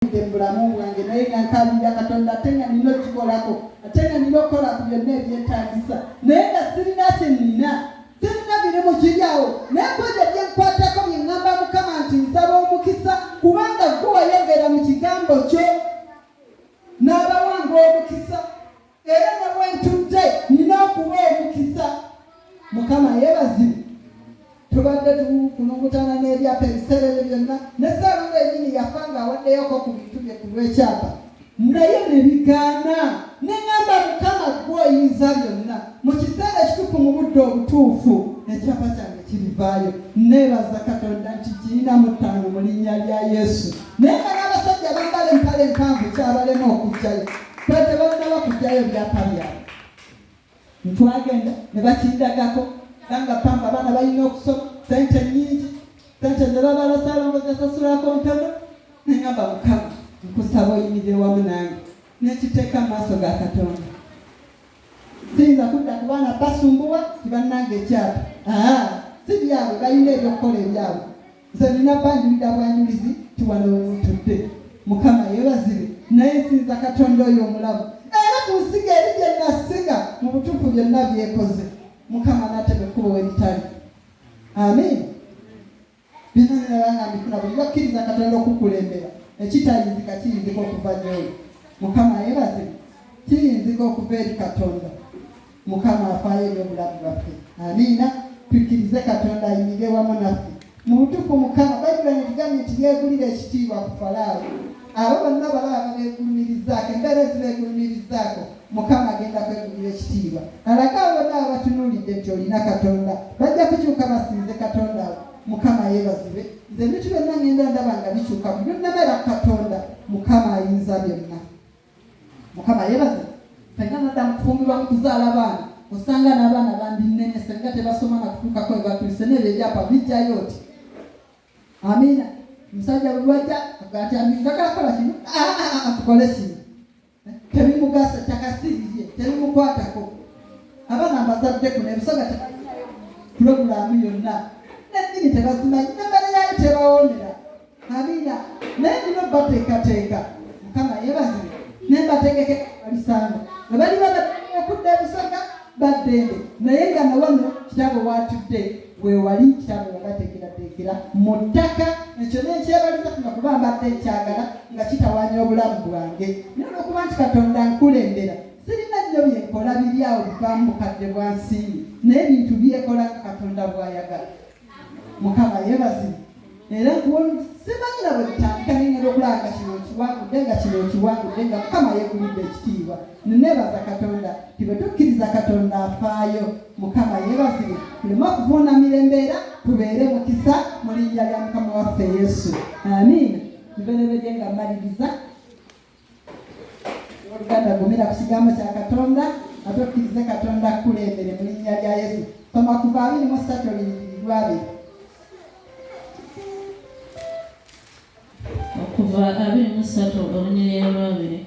Bulamu bwange naye nga nkabira Katonda ate nga nina okikolako ate nga nina okukola ku byonna ebyetaagisa naye nga sirina kye nina sirina birimu kiryawo naye kwegya bye nkwatako bye ŋŋamba Mukama nti nsaba omukisa kubanga gwe wayogera mu kigambo kyo n'abawanga omukisa era ne bwe ntudde nina okuba omukisa. Mukama yeebazibwe. Tubadde tukulungutana n'ebyapa ebiseera byonna ne Saalongo yennyini yafa ng'awaddeyoko ku bintu bye ku lw'ekyapa naye ne bigaana ne ŋŋamba Mukama gwe oyinza byonna mu kiseera ekituufu mu budde obutuufu ekyapa kyange kirivaayo. Neebaza Katonda nti kirina mu ttaano mu linnya lya Yesu. Naye nga n'abasajja bambala empale empanvu kyabalema okujjayo tebalina bakujjayo byapa byabwe. Ntwagenda ne bakindagako nga pamba abaana balina okusoma sente nnyingi sente ze babala Saalongo zesasulako ntono. Neŋŋamba Mukama nkusaba oyimirire wamu nange n'ekiteeka mu maaso ga Katonda. Siyinza kudda ku baana basumbuwa tibannanga ekyapa si byabwe balina ebyokukola ebyabwe. Nze nina banjulira bwanjulizi tiwano wentudde. Mukama yeebazibwe. Naye nsinza Katonda oyo omulamu era ku nsiga eri gye nasiga mu butuufu byonna byekoze. Mukama n'atebe ekkubo we litali. Amiina. Byonna nirabanga mbifuna buli lwakkiriza Katonda okukulembera ekitayinzika kiyinzika okuva gy'oli. Mukama yeebazibwe. Kiyinzika okuva eri Katonda. Mukama afaayo eri obulamu bwaffe. Amiina. Tukkirize Katonda ayimirire wamu naffe mu butuufu. Mukama Bayibuli negigambye nti yeegulira ekitiibwa ku Falaawo. Abo bonna balaba beegulumirizaako embeera ezibeegulumirizaako Mukama agenda kwegulira ekitiibwa. Alage abo bonna abatunuulidde nti olina Katonda bajja kukyuka basinze Katonda wo. Mukama yeebazibwe. Nze ebintu byonna ngenda ndaba nga bikyuka buli nnamera Katonda. Mukama ayinza byonna. Mukama yeebazibwe. Fenna naddamu kufumbirwa mu kuzaala baana osanga n'abaana bandinene senga tebasoma na kutuukako we batuuse n'ebyo ebyapa bijjayo oti. Amiina. Musajja bulwajja agati njagala kino tukole kino tebimugasa takasirire tebimukwatako. Abaana mbazadde kuno ebisoga tebalinayo pulogulaamu yonna n'ennimi tebazimanyi n'embala yayo tebawondera. Amiina. Naye bino bateekateeka. Mukama yeebazibwe. Nembategeke balisanga bwe baliba baddamu okudda ebisoga baddende naye nga nawano kitabo watudde weewali kitabo wagateekerateekera mu ttaka. Ekyo n'ekyebaliza kuno kuba mbadde nkyagala nga kitawaanya obulamu bwange. Naye olw'okuba nti Katonda nkulembera sirina nnyo byenkola biri awo bivaamu bukadde bwa nsiimi naye ebintu byekola nga Katonda bw'ayagala. Mukama yeebazibwe. Era simanyira bwe bitandika nengenda okulaba nga kino kiwangudde nga kino kiwangudde nga Mukama yeegulidde ekitiibwa. Neneebaza Katonda ti bwe tukkiriza Katonda afaayo. Mukama yeebazibwe. Tuleme okuvuunamira embeera tubeere mukisa mu linnya lya Mukama waffe Yesu. Amiina. Nberebedde nga mmaliriza. Oluganda gumira ku kigambo kya Katonda ate okkirize Katonda akkulembere mu linnya lya Yesu. Soma kuva 23:2. Okuva 23:2.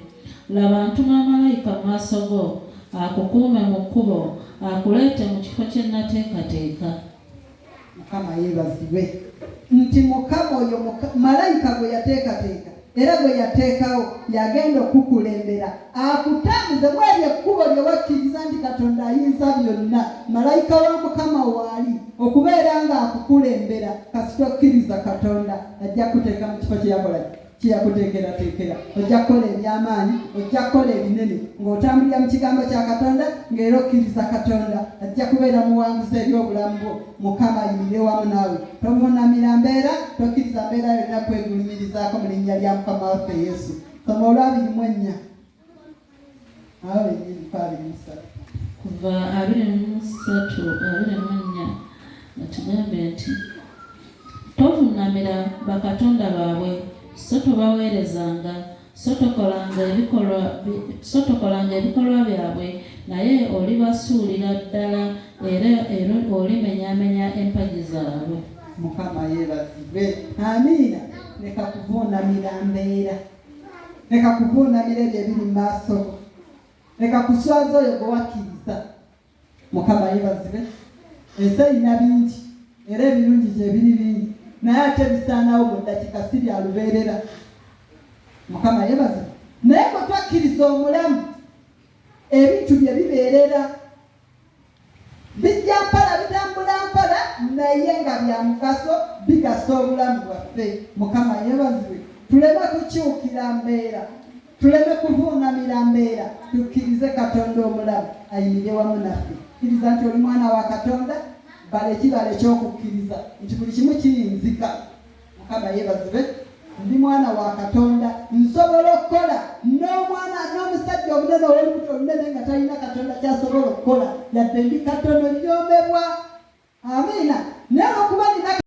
Laba ntuma malayika mu maaso go akukuume mu kkubo akuleete mu kifo kye nateekateeka. Mukama yeebazibwe. Nti Mukama oyo malayika gwe yateekateeka era gwe yateekawo yagenda okukulembera akutambuze bw'eri ekkubo lye wakkiriza nti Katonda ayinza byonna. Malayika wa Mukama waali okubeera nga akukulembera kasita okkiriza Katonda ajja kuteeka mu kifo kyeyakuteekerateekera. Ojja kukola ebyamaanyi ojja kukola ebinene ng'otambulira mu kigambo kya Katonda ng'era okkiriza Katonda ajja kubeera muwanguzi eri obulamu bwo. Mukama ayimirire wamu naawe. Tovuunamira mbeera tokkiriza mbeera yonna kwegulumirizaako mu linnya lya Mukama waffe Yesu. Soma olw'abiri-mu-ennya. Awo bennyini kwa 23. Kuva 23:2 natugambe nti tovuunamira bakatonda baabwe so tobaweerezanga so tokolanga ebikolwa byabwe naye olibasuulira ddala era olimenyaamenya empagi zaabwe. Mukama yeebazibwe. Amiina. Leka kuvuunamira mbeera. Leka kuvuunamira ebyo ebiri mu maaso go. Leka kuswaza oyo gwe wakkiriza. Mukama yeebazibwe. Ensi erina bingi era ebirungi gye biri bingi naye ate bisaanawo mu ddakiika si bya lubeerera. Mukama yebaze. Naye bwe twakkiriza omulamu ebintu bye bibeerera bijja mpala bitambula mpala naye nga bya mugaso bigasa obulamu bwaffe. Mukama yebazibwe. Tuleme kukyukira mbeera, tuleme kuvuunamira mbeera, tukkirize Katonda omulamu ayimire wamu naffe. Kkiriza nti oli mwana wa Katonda, bala ekibala ekyokukkiriza nti buli kimu kiyinzika. Mukama yebazibwe. Ndi mwana wa Katonda, nsobola okukola n'omwana n'omusajja omunene ow'olubuto olunene nga talina Katonda kyasobola okukola yadde ndi katono lyomebwa. Amiina. Naye